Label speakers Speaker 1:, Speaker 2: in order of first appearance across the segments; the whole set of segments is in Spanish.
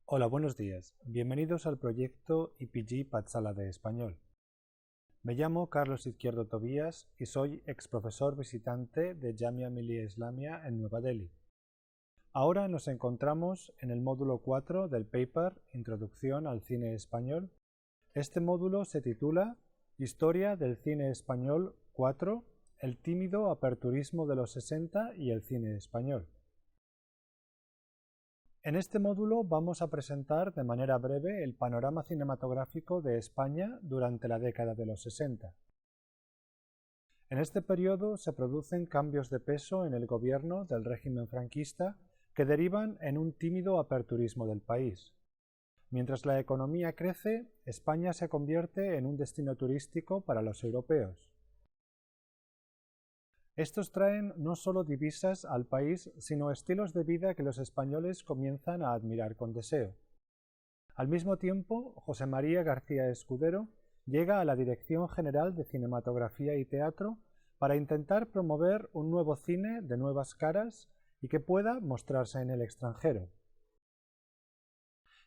Speaker 1: Hola, buenos días. Bienvenidos al proyecto IPG Patsala de Español. Me llamo Carlos Izquierdo Tobías y soy ex profesor visitante de Jamia Millia Islamia en Nueva Delhi. Ahora nos encontramos en el módulo 4 del paper Introducción al cine español. Este módulo se titula Historia del cine español 4, el tímido aperturismo de los 60 y el cine español. En este módulo vamos a presentar de manera breve el panorama cinematográfico de España durante la década de los 60. En este periodo se producen cambios de peso en el gobierno del régimen franquista que derivan en un tímido aperturismo del país. Mientras la economía crece, España se convierte en un destino turístico para los europeos. Estos traen no solo divisas al país, sino estilos de vida que los españoles comienzan a admirar con deseo. Al mismo tiempo, José María García Escudero llega a la Dirección General de Cinematografía y Teatro para intentar promover un nuevo cine de nuevas caras y que pueda mostrarse en el extranjero.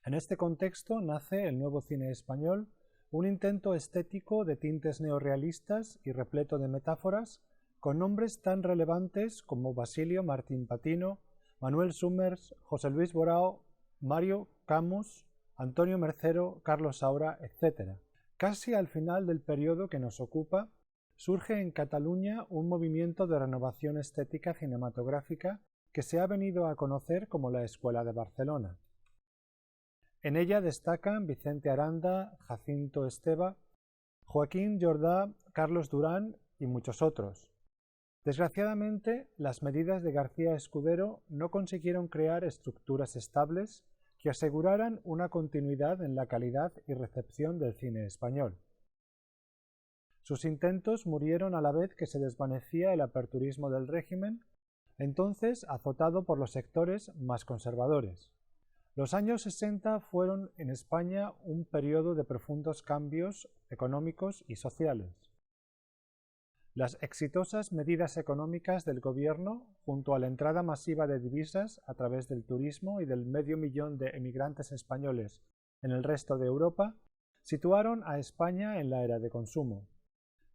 Speaker 1: En este contexto nace el nuevo cine español, un intento estético de tintes neorrealistas y repleto de metáforas, con nombres tan relevantes como Basilio Martín Patino, Manuel Summers, José Luis Borao, Mario Camus, Antonio Mercero, Carlos Saura, etc. Casi al final del periodo que nos ocupa, surge en Cataluña un movimiento de renovación estética cinematográfica que se ha venido a conocer como la Escuela de Barcelona. En ella destacan Vicente Aranda, Jacinto Esteva, Joaquín Jordá, Carlos Durán y muchos otros. Desgraciadamente, las medidas de García Escudero no consiguieron crear estructuras estables que aseguraran una continuidad en la calidad y recepción del cine español. Sus intentos murieron a la vez que se desvanecía el aperturismo del régimen, entonces azotado por los sectores más conservadores. Los años 60 fueron en España un periodo de profundos cambios económicos y sociales. Las exitosas medidas económicas del gobierno, junto a la entrada masiva de divisas a través del turismo y del 500.000 de emigrantes españoles en el resto de Europa, situaron a España en la era de consumo.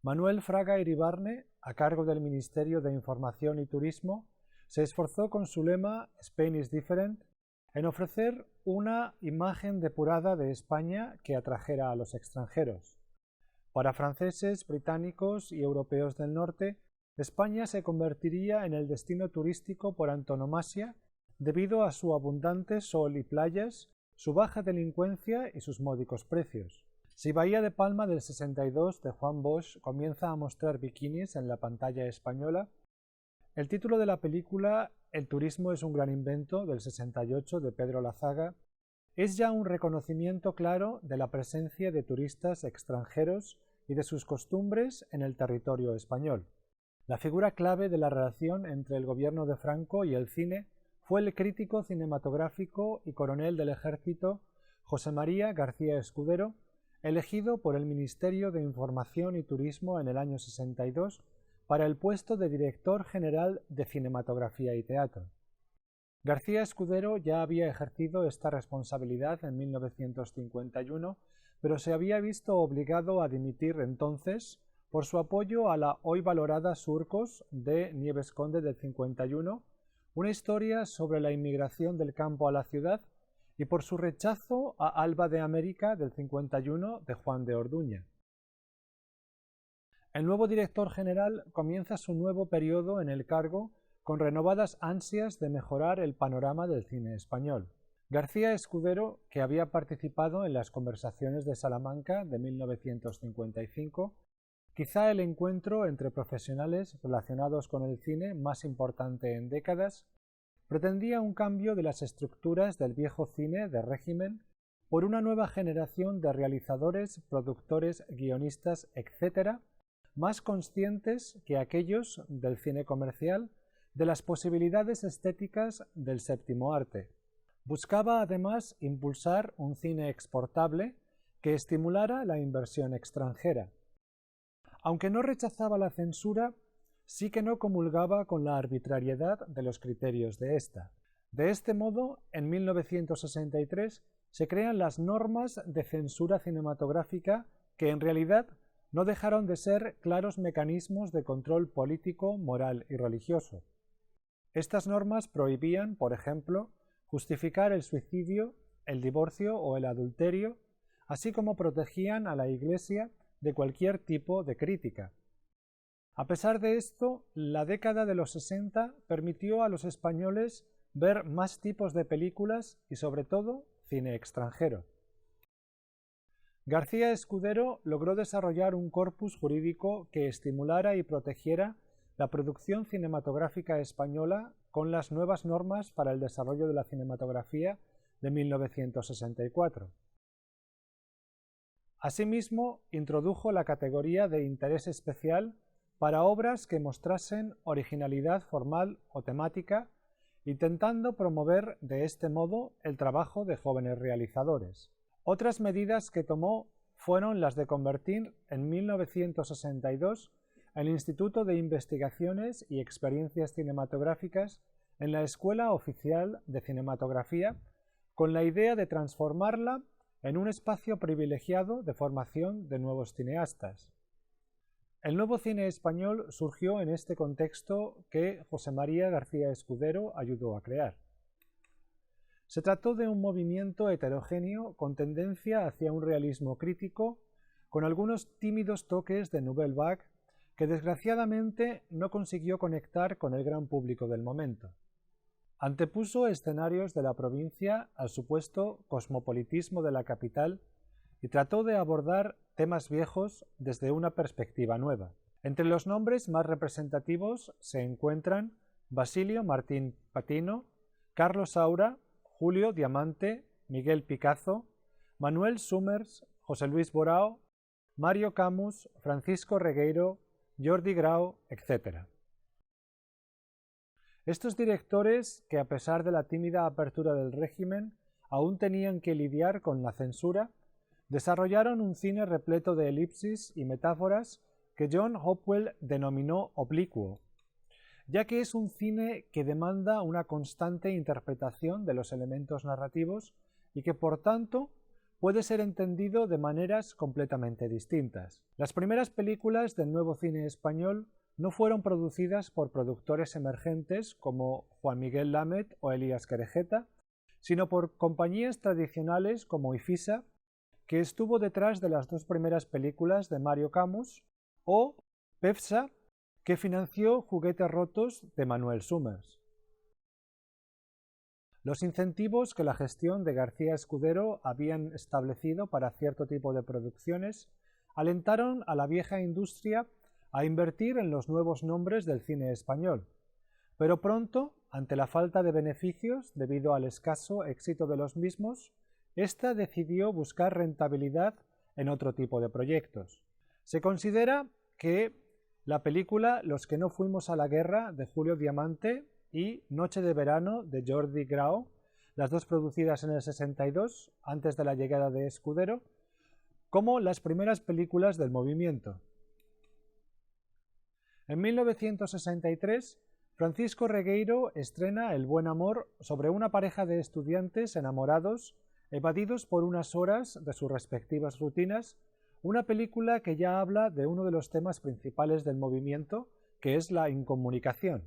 Speaker 1: Manuel Fraga Iribarne, a cargo del Ministerio de Información y Turismo, se esforzó con su lema Spain is different en ofrecer una imagen depurada de España que atrajera a los extranjeros. Para franceses, británicos y europeos del norte, España se convertiría en el destino turístico por antonomasia debido a su abundante sol y playas, su baja delincuencia y sus módicos precios. Si Bahía de Palma del 62 de Juan Bosch comienza a mostrar bikinis en la pantalla española, el título de la película El turismo es un gran invento del 68 de Pedro Lazaga es ya un reconocimiento claro de la presencia de turistas extranjeros y de sus costumbres en el territorio español. La figura clave de la relación entre el gobierno de Franco y el cine fue el crítico cinematográfico y coronel del ejército José María García Escudero, elegido por el Ministerio de Información y Turismo en el año 62 para el puesto de director general de Cinematografía y Teatro. García Escudero ya había ejercido esta responsabilidad en 1951, pero se había visto obligado a dimitir entonces por su apoyo a la hoy valorada Surcos de Nieves Conde del 51, una historia sobre la inmigración del campo a la ciudad, y por su rechazo a Alba de América del 51 de Juan de Orduña. El nuevo director general comienza su nuevo periodo en el cargo con renovadas ansias de mejorar el panorama del cine español. García Escudero, que había participado en las conversaciones de Salamanca de 1955, quizá el encuentro entre profesionales relacionados con el cine más importante en décadas, pretendía un cambio de las estructuras del viejo cine de régimen por una nueva generación de realizadores, productores, guionistas, etc., más conscientes que aquellos del cine comercial de las posibilidades estéticas del séptimo arte. Buscaba además impulsar un cine exportable que estimulara la inversión extranjera. Aunque no rechazaba la censura, sí que no comulgaba con la arbitrariedad de los criterios de ésta. De este modo, en 1963 se crean las normas de censura cinematográfica que en realidad no dejaron de ser claros mecanismos de control político, moral y religioso. Estas normas prohibían, por ejemplo, justificar el suicidio, el divorcio o el adulterio, así como protegían a la Iglesia de cualquier tipo de crítica. A pesar de esto, la década de los 60 permitió a los españoles ver más tipos de películas y, sobre todo, cine extranjero. García Escudero logró desarrollar un corpus jurídico que estimulara y protegiera la producción cinematográfica española con las nuevas normas para el desarrollo de la cinematografía de 1964. Asimismo, introdujo la categoría de interés especial para obras que mostrasen originalidad formal o temática, intentando promover de este modo el trabajo de jóvenes realizadores. Otras medidas que tomó fueron las de convertir en 1962 el Instituto de Investigaciones y Experiencias Cinematográficas en la Escuela Oficial de Cinematografía, con la idea de transformarla en un espacio privilegiado de formación de nuevos cineastas. El nuevo cine español surgió en este contexto que José María García Escudero ayudó a crear. Se trató de un movimiento heterogéneo con tendencia hacia un realismo crítico, con algunos tímidos toques de Nouvelle Vague que desgraciadamente no consiguió conectar con el gran público del momento. Antepuso escenarios de la provincia al supuesto cosmopolitismo de la capital y trató de abordar temas viejos desde una perspectiva nueva. Entre los nombres más representativos se encuentran Basilio Martín Patino, Carlos Saura, Julio Diamante, Miguel Picazo, Manuel Summers, José Luis Borao, Mario Camus, Francisco Regueiro, Jordi Grau, etc. Estos directores, que a pesar de la tímida apertura del régimen, aún tenían que lidiar con la censura, desarrollaron un cine repleto de elipsis y metáforas que John Hopwell denominó oblicuo, ya que es un cine que demanda una constante interpretación de los elementos narrativos y que, por tanto, puede ser entendido de maneras completamente distintas. Las primeras películas del nuevo cine español no fueron producidas por productores emergentes como Juan Miguel Lamet o Elías Querejeta, sino por compañías tradicionales como Ifisa, que estuvo detrás de las dos primeras películas de Mario Camus, o Pefsa, que financió Juguetes rotos de Manuel Summers. Los incentivos que la gestión de García Escudero habían establecido para cierto tipo de producciones alentaron a la vieja industria a invertir en los nuevos nombres del cine español, pero pronto, ante la falta de beneficios debido al escaso éxito de los mismos, ésta decidió buscar rentabilidad en otro tipo de proyectos. Se considera que la película Los que no fuimos a la guerra de Julio Diamante y Noche de verano de Jordi Grau, las dos producidas en el 62, antes de la llegada de Escudero, como las primeras películas del movimiento. En 1963, Francisco Regueiro estrena El buen amor sobre una pareja de estudiantes enamorados evadidos por unas horas de sus respectivas rutinas, una película que ya habla de uno de los temas principales del movimiento, que es la incomunicación.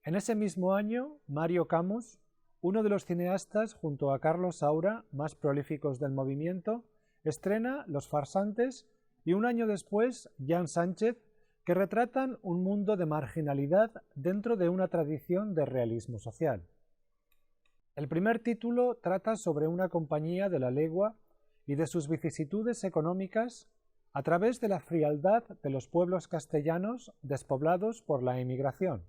Speaker 1: En ese mismo año, Mario Camus, uno de los cineastas junto a Carlos Saura más prolíficos del movimiento, estrena Los farsantes y un año después Jan Sánchez, que retratan un mundo de marginalidad dentro de una tradición de realismo social. El primer título trata sobre una compañía de la legua y de sus vicisitudes económicas a través de la frialdad de los pueblos castellanos despoblados por la emigración.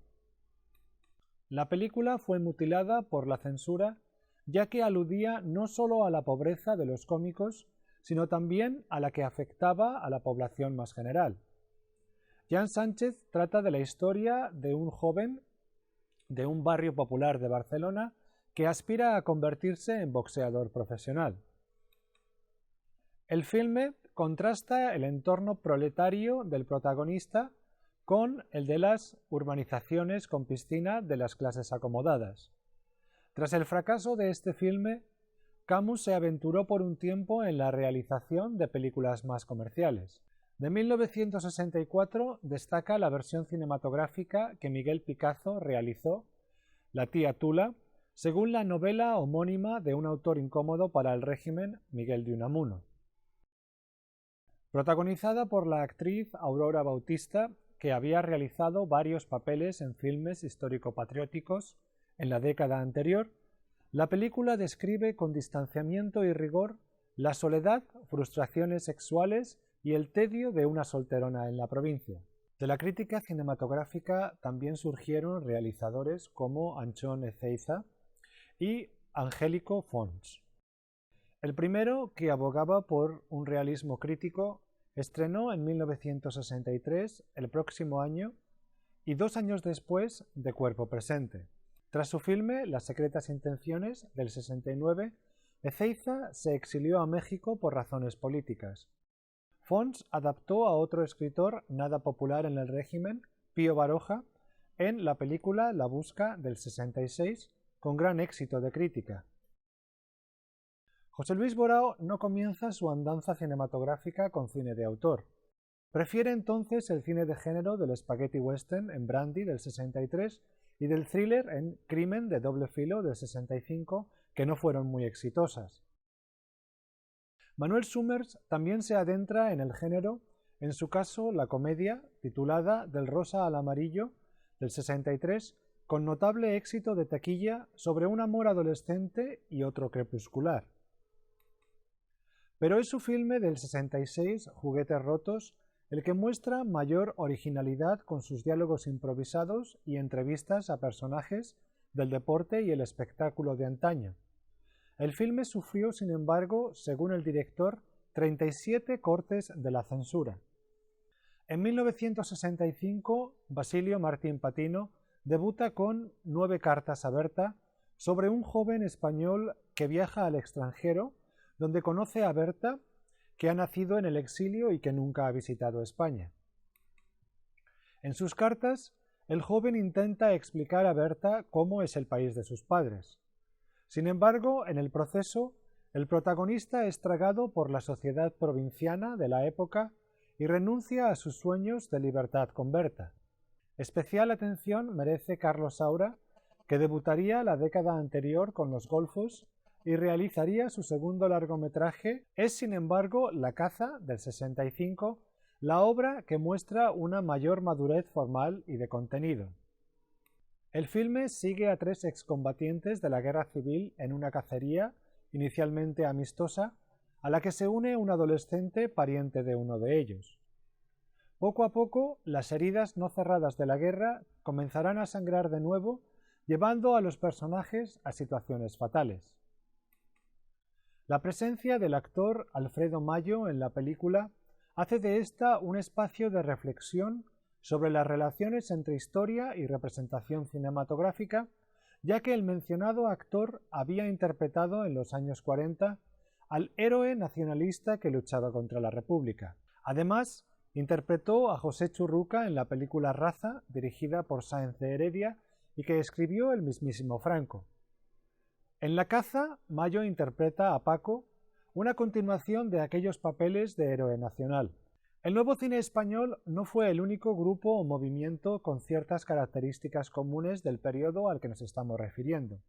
Speaker 1: La película fue mutilada por la censura, ya que aludía no solo a la pobreza de los cómicos, sino también a la que afectaba a la población más general. Jan Sánchez trata de la historia de un joven de un barrio popular de Barcelona que aspira a convertirse en boxeador profesional. El filme contrasta el entorno proletario del protagonista con el de las urbanizaciones con piscina de las clases acomodadas. Tras el fracaso de este filme, Camus se aventuró por un tiempo en la realización de películas más comerciales. De 1964 destaca la versión cinematográfica que Miguel Picazo realizó, La tía Tula, según la novela homónima de un autor incómodo para el régimen, Miguel de Unamuno. Protagonizada por la actriz Aurora Bautista, que había realizado varios papeles en filmes histórico-patrióticos en la década anterior, la película describe con distanciamiento y rigor la soledad, frustraciones sexuales y el tedio de una solterona en la provincia. De la crítica cinematográfica también surgieron realizadores como Anchón Ezeiza y Angélico Fons. El primero, que abogaba por un realismo crítico, estrenó en 1963, el próximo año, y 2 años después, De cuerpo presente. Tras su filme Las secretas intenciones, del 69, Ezeiza se exilió a México por razones políticas. Fons adaptó a otro escritor nada popular en el régimen, Pío Baroja, en la película La busca, del 66, con gran éxito de crítica. José Luis Borao no comienza su andanza cinematográfica con cine de autor. Prefiere entonces el cine de género del spaghetti western en Brandy, del 63, y del thriller en Crimen de doble filo, del 65, que no fueron muy exitosas. Manuel Summers también se adentra en el género, en su caso la comedia, titulada Del rosa al amarillo, del 63, con notable éxito de taquilla sobre un amor adolescente y otro crepuscular. Pero es su filme del 66, Juguetes rotos, el que muestra mayor originalidad con sus diálogos improvisados y entrevistas a personajes del deporte y el espectáculo de antaño. El filme sufrió, sin embargo, según el director, 37 cortes de la censura. En 1965, Basilio Martín Patino debuta con 9 cartas a Berta, sobre un joven español que viaja al extranjero, donde conoce a Berta, que ha nacido en el exilio y que nunca ha visitado España. En sus cartas, el joven intenta explicar a Berta cómo es el país de sus padres. Sin embargo, en el proceso, el protagonista es tragado por la sociedad provinciana de la época y renuncia a sus sueños de libertad con Berta. Especial atención merece Carlos Saura, que debutaría la década anterior con Los golfos y realizaría su segundo largometraje. Es, sin embargo, La caza, del 65, la obra que muestra una mayor madurez formal y de contenido. El filme sigue a 3 excombatientes de la guerra civil en una cacería, inicialmente amistosa, a la que se une un adolescente pariente de uno de ellos. Poco a poco, las heridas no cerradas de la guerra comenzarán a sangrar de nuevo, llevando a los personajes a situaciones fatales. La presencia del actor Alfredo Mayo en la película hace de esta un espacio de reflexión sobre las relaciones entre historia y representación cinematográfica, ya que el mencionado actor había interpretado en los años 40 al héroe nacionalista que luchaba contra la República. Además, interpretó a José Churruca en la película Raza, dirigida por Sáenz de Heredia y que escribió el mismísimo Franco. En La caza, Mayo interpreta a Paco, una continuación de aquellos papeles de héroe nacional. El nuevo cine español no fue el único grupo o movimiento con ciertas características comunes del periodo al que nos estamos refiriendo.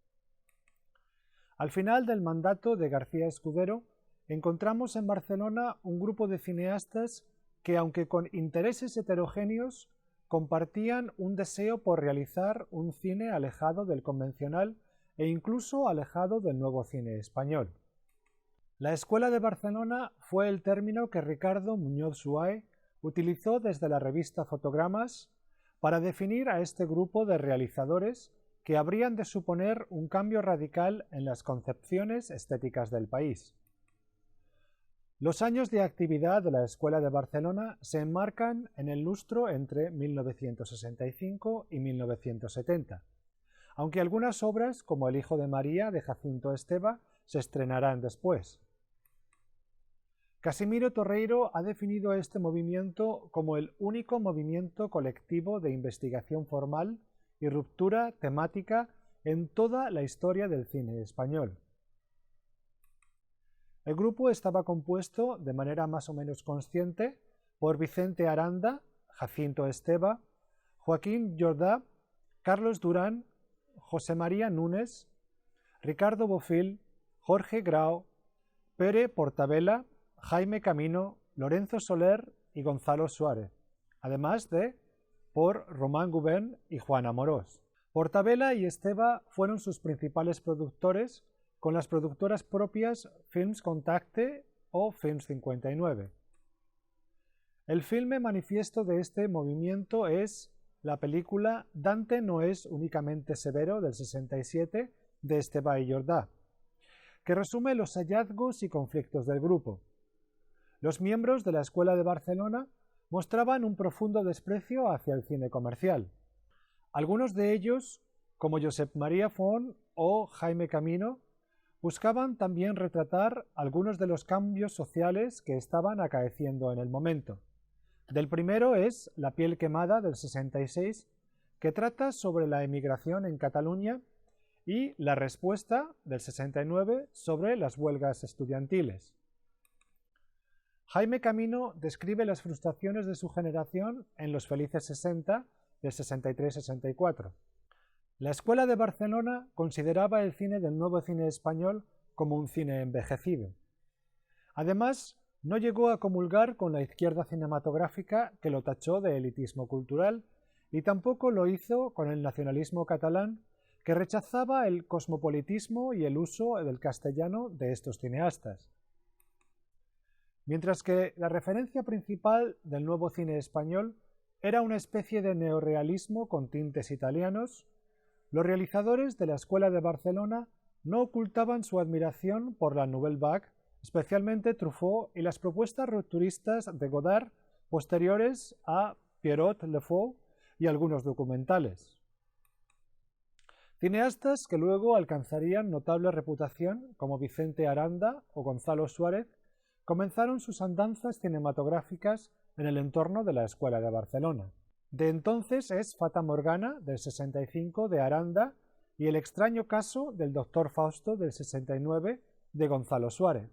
Speaker 1: Al final del mandato de García Escudero, encontramos en Barcelona un grupo de cineastas que, aunque con intereses heterogéneos, compartían un deseo por realizar un cine alejado del convencional e incluso alejado del nuevo cine español. La Escuela de Barcelona fue el término que Ricardo Muñoz Suáez utilizó desde la revista Fotogramas para definir a este grupo de realizadores que habrían de suponer un cambio radical en las concepciones estéticas del país. Los años de actividad de la Escuela de Barcelona se enmarcan en el lustro entre 1965 y 1970, aunque algunas obras, como El hijo de María, de Jacinto Esteva, se estrenarán después. Casimiro Torreiro ha definido este movimiento como el único movimiento colectivo de investigación formal y ruptura temática en toda la historia del cine español. El grupo estaba compuesto de manera más o menos consciente por Vicente Aranda, Jacinto Esteva, Joaquín Jordá, Carlos Durán, José María Núñez, Ricardo Bofill, Jorge Grau, Pere Portabella, Jaime Camino, Lorenzo Soler y Gonzalo Suárez, además de por Román Gubern y Juan Amorós. Portabella y Esteva fueron sus principales productores, con las productoras propias Films Contacte o Films 59. El filme manifiesto de este movimiento es la película Dante no es únicamente severo del 67 de Esteva y Jordá, que resume los hallazgos y conflictos del grupo. Los miembros de la Escuela de Barcelona mostraban un profundo desprecio hacia el cine comercial. Algunos de ellos, como Josep María Font o Jaime Camino, buscaban también retratar algunos de los cambios sociales que estaban acaeciendo en el momento. Del primero es La piel quemada del 66, que trata sobre la emigración en Cataluña, y La respuesta del 69 sobre las huelgas estudiantiles. Jaime Camino describe las frustraciones de su generación en Los felices 60 del 63-64. La Escuela de Barcelona consideraba el cine del nuevo cine español como un cine envejecido. Además, no llegó a comulgar con la izquierda cinematográfica, que lo tachó de elitismo cultural, y tampoco lo hizo con el nacionalismo catalán, que rechazaba el cosmopolitismo y el uso del castellano de estos cineastas. Mientras que la referencia principal del nuevo cine español era una especie de neorrealismo con tintes italianos, los realizadores de la Escuela de Barcelona no ocultaban su admiración por la Nouvelle Vague, especialmente Truffaut y las propuestas rupturistas de Godard posteriores a Pierrot Le Fou y algunos documentales. Cineastas que luego alcanzarían notable reputación, como Vicente Aranda o Gonzalo Suárez, comenzaron sus andanzas cinematográficas en el entorno de la Escuela de Barcelona. De entonces es Fata Morgana, del 65, de Aranda, y El extraño caso del Dr. Fausto, del 69, de Gonzalo Suárez.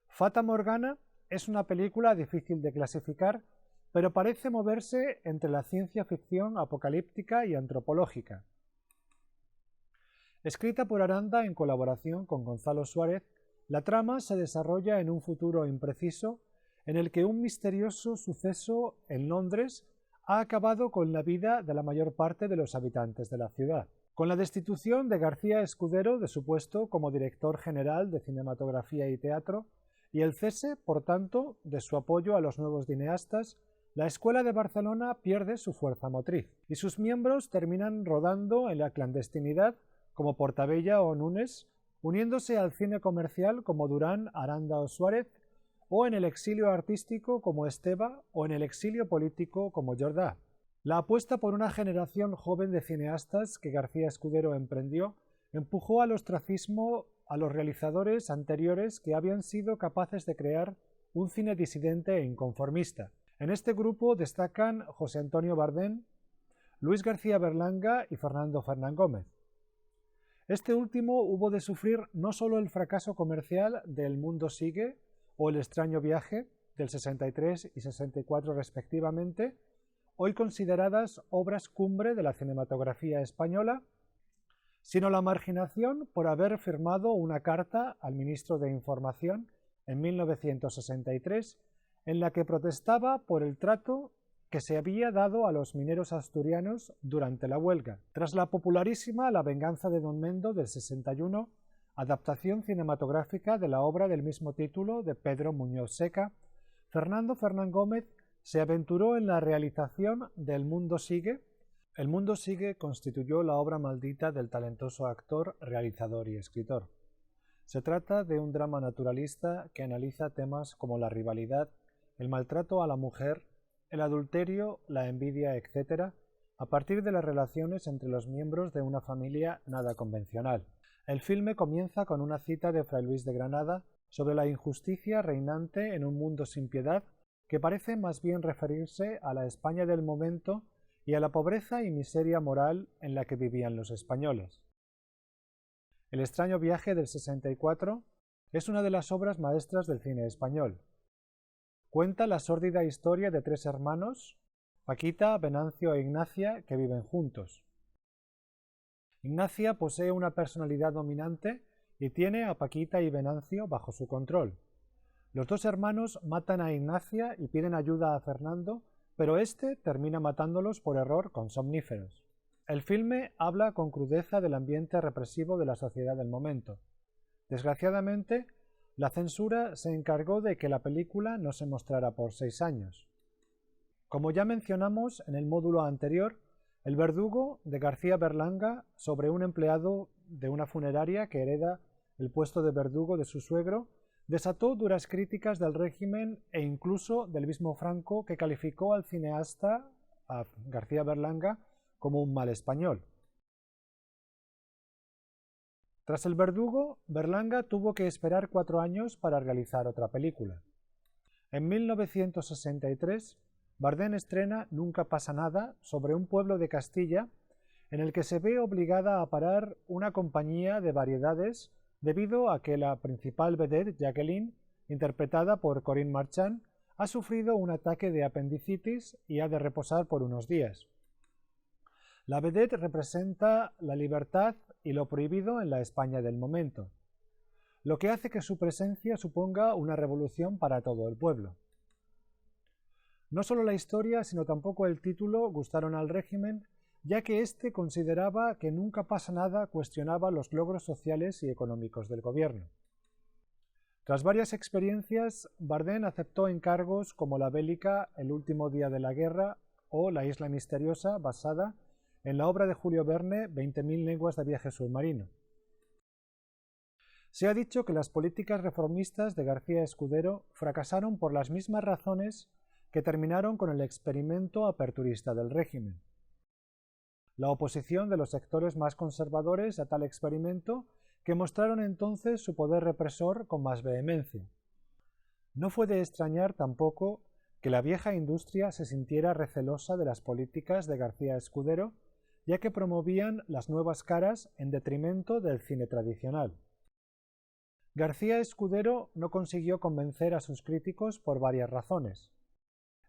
Speaker 1: Fata Morgana es una película difícil de clasificar, pero parece moverse entre la ciencia ficción apocalíptica y antropológica. Escrita por Aranda en colaboración con Gonzalo Suárez, la trama se desarrolla en un futuro impreciso en el que un misterioso suceso en Londres ha acabado con la vida de la mayor parte de los habitantes de la ciudad. Con la destitución de García Escudero de su puesto como director general de cinematografía y teatro, y el cese, por tanto, de su apoyo a los nuevos cineastas, la Escuela de Barcelona pierde su fuerza motriz, y sus miembros terminan rodando en la clandestinidad, como Portabella o Núñez, uniéndose al cine comercial como Durán, Aranda o Suárez, o en el exilio artístico como Esteva, o en el exilio político como Jordá. La apuesta por una generación joven de cineastas que García Escudero emprendió empujó al ostracismo a los realizadores anteriores que habían sido capaces de crear un cine disidente e inconformista. En este grupo destacan José Antonio Bardem, Luis García Berlanga y Fernando Fernán Gómez. Este último hubo de sufrir no solo el fracaso comercial de El mundo sigue o El extraño viaje, del 63 y 64 respectivamente, hoy consideradas obras cumbre de la cinematografía española, sino la marginación por haber firmado una carta al ministro de Información en 1963 en la que protestaba por el trato que se había dado a los mineros asturianos durante la huelga. Tras la popularísima La venganza de Don Mendo del 61, adaptación cinematográfica de la obra del mismo título de Pedro Muñoz Seca, Fernando Fernán Gómez se aventuró en la realización de El mundo sigue. El mundo sigue constituyó la obra maldita del talentoso actor, realizador y escritor. Se trata de un drama naturalista que analiza temas como la rivalidad, el maltrato a la mujer, el adulterio, la envidia, etc., a partir de las relaciones entre los miembros de una familia nada convencional. El filme comienza con una cita de Fray Luis de Granada sobre la injusticia reinante en un mundo sin piedad, que parece más bien referirse a la España del momento y a la pobreza y miseria moral en la que vivían los españoles. El extraño viaje del 64 es una de las obras maestras del cine español. Cuenta la sórdida historia de tres hermanos, Paquita, Venancio e Ignacia, que viven juntos. Ignacia posee una personalidad dominante y tiene a Paquita y Venancio bajo su control. Los dos hermanos matan a Ignacia y piden ayuda a Fernando, pero este termina matándolos por error con somníferos. El filme habla con crudeza del ambiente represivo de la sociedad del momento. Desgraciadamente, la censura se encargó de que la película no se mostrara por 6 años. Como ya mencionamos en el módulo anterior, El verdugo, de García Berlanga, sobre un empleado de una funeraria que hereda el puesto de verdugo de su suegro, desató duras críticas del régimen e incluso del mismo Franco, que calificó al cineasta, a García Berlanga, como un mal español. Tras El verdugo, Berlanga tuvo que esperar 4 años para realizar otra película. En 1963, Bardem estrena Nunca pasa nada, sobre un pueblo de Castilla en el que se ve obligada a parar una compañía de variedades debido a que la principal vedette, Jacqueline, interpretada por Corinne Marchand, ha sufrido un ataque de apendicitis y ha de reposar por unos días. La vedette representa la libertad y lo prohibido en la España del momento, lo que hace que su presencia suponga una revolución para todo el pueblo. No solo la historia, sino tampoco el título gustaron al régimen, ya que éste consideraba que Nunca pasa nada cuestionaba los logros sociales y económicos del gobierno. Tras varias experiencias, Bardem aceptó encargos como la bélica El último día de la guerra o La isla misteriosa, basada en la obra de Julio Verne 20.000 leguas de viaje submarino. Se ha dicho que las políticas reformistas de García Escudero fracasaron por las mismas razones que terminaron con el experimento aperturista del régimen. La oposición de los sectores más conservadores a tal experimento, que mostraron entonces su poder represor con más vehemencia. No fue de extrañar tampoco que la vieja industria se sintiera recelosa de las políticas de García Escudero, ya que promovían las nuevas caras en detrimento del cine tradicional. García Escudero no consiguió convencer a sus críticos por varias razones.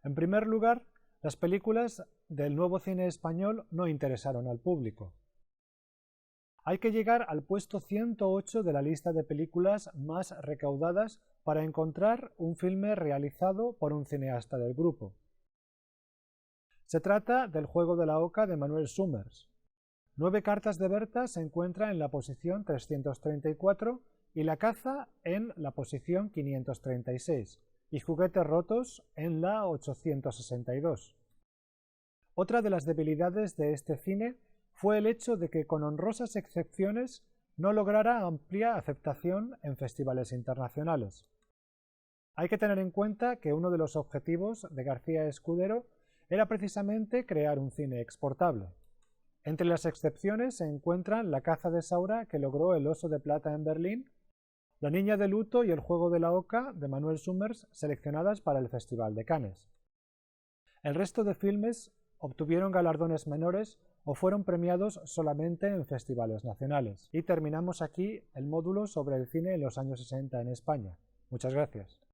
Speaker 1: En primer lugar, las películas del nuevo cine español no interesaron al público. Hay que llegar al puesto 108 de la lista de películas más recaudadas para encontrar un filme realizado por un cineasta del grupo. Se trata del Juego de la Oca de Manuel Summers. 9 cartas de Berta se encuentra en la posición 334 y La caza en la posición 536 y Juguetes rotos en la 862. Otra de las debilidades de este cine fue el hecho de que, con honrosas excepciones, no lograra amplia aceptación en festivales internacionales. Hay que tener en cuenta que uno de los objetivos de García Escudero era precisamente crear un cine exportable. Entre las excepciones se encuentran La caza de Saura, que logró el Oso de Plata en Berlín, La niña de luto y El juego de la oca, de Manuel Summers, seleccionadas para el Festival de Cannes. El resto de filmes obtuvieron galardones menores o fueron premiados solamente en festivales nacionales. Y terminamos aquí el módulo sobre el cine en los años 60 en España. Muchas gracias.